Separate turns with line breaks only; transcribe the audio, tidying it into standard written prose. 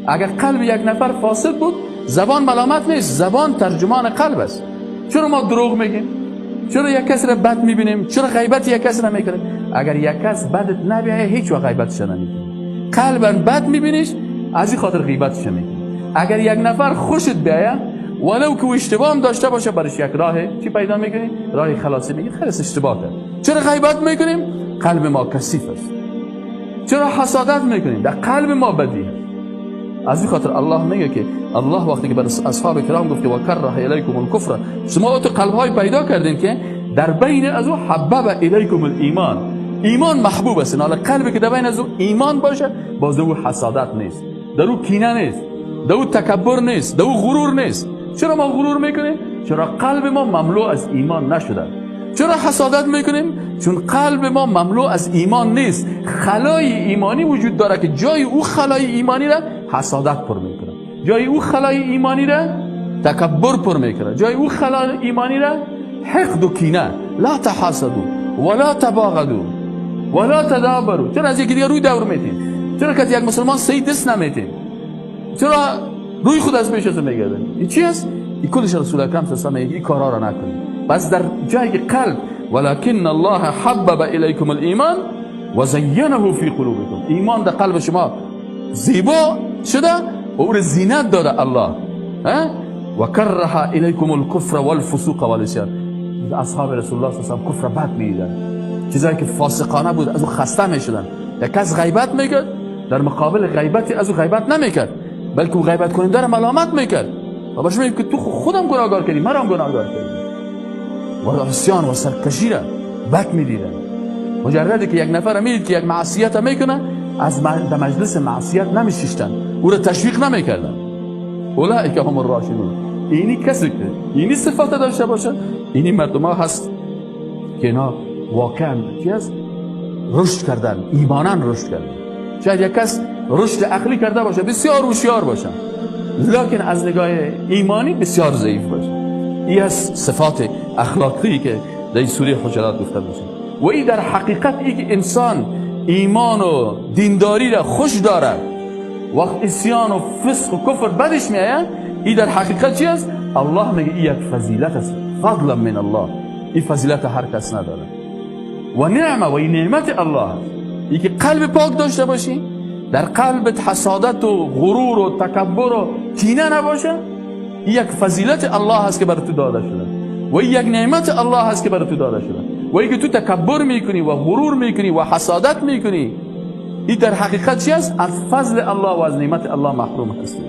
اگر قلب یک نفر فاسد بود زبان ملامت نیست، زبان ترجمان قلب است. چرا ما دروغ میگیم؟ چرا یک کس را بد میبینیم؟ چرا غیبت یک کس را میکنیم؟ اگر یک کس بدت نبیه هیچ وقت غیبتش نمیکنی. قلبا بد میبینیش از این خاطر غیبتش میکنی. اگر یک نفر خوشت بیاید ولو که اشتباه هم داشته باشه برش یک راه چی پیدا میکنی؟ راه خلاصی میگی خلاص اشتباه کرد. چرا غیبت میکنیم؟ قلب ما کثیف است. چرا حسادت میکنیم؟ در قلب ما بدی است. از این خاطر الله میگه که الله وقتی که بر اصحاب کرام گفت و کره الیکم الکفر، شما تو قلب‌های پیدا کردین که در بین از او حبب الیکم الایمان، ایمان محبوب است. حالا قلبی که در بین از او ایمان باشه باز او حسادت نیست، در او کینه نیست، در او تکبر نیست، در او غرور نیست. چرا ما غرور میکنیم؟ چرا قلب ما مملو از ایمان نشده. چرا حسادت میکنیم؟ چون قلب ما مملو از ایمان نیست. خلای ایمانی وجود داره که جای او خلای ایمانی را حسادت پر میکنه، جای او خلای ایمانی را تکبر پر میکنه، جای او خلای ایمانی را حقد و کینه. لا تحاسدوا ولا تباغضوا ولا تدابروا. چرا از یکی دیگر روی دور میتین؟ چرا که یک مسلمان صحیح دست نمیتین؟ چرا روی خود از پیش از میگردن؟ این چی است؟ این کلش رسول اکرم صلی الله علیه و آله این کارا را نکنید. بس در جای قلب ولکن الله حبب الیکم الایمان و زینه فی قلوبکم، ایمان در قلب شما زیبا شده و او زینت داده الله. و کره الیکم الکفر والفسوق والعصیان، اصحاب رسول الله صلی الله علیه و آله کفر بد میدیدن، چیزایی که فاسقانه بود از او خسته میشدن. یک کس غیبت میکرد در مقابل غیبتی از او غیبت نمیکرد بلکه او غیبت کننده را ملامت میکرد و باش میگه که تو خودم گناهکار کردی، مرا هم گناهکار کردی و عصیان و سرکشی را بد میدیدن. مجردی که یک نفر میدید که یک معصیت میکنه از مجلس معصیت نمیشیشتن، او را تشویق نمیکردن. اولئک هم الراشدون، اینی کسی که اینی صفات داشته باشه اینی مردم ها هست که اینا واقعا رشد کردن، ایمانن رشد کردن. شاید یک کس رشد عقلی کرده باشه، بسیار هوشیار باشه، لکن از نگاه ایمانی بسیار ضعیف باشه. این از صفات اخلاقی که در این سوره حجرات گفته میشه. و این در حقیقت ای که انسان ایمان و دینداری را خوش داره وقت عصیان و فسق و کفر بدش میآید، این در حقیقت چی است؟ الله میگه این یک فضیلت است، فضلا من الله. این فضیلت هر کس نداره و نعمه و این نعمت الله است. این که قلب پاک داشته باشی، در قلبت حسادت و غرور و تکبر و کینه نباشه، این یک فضیلت الله هست که بر تو داده شده و این یک نعمت الله هست که بر تو داده شده. و این که تو تکبر میکنی و غرور میکنی و حسادت میکنی، این در حقیقت چی است؟ از فضل الله و از نعمت الله محروم هستی.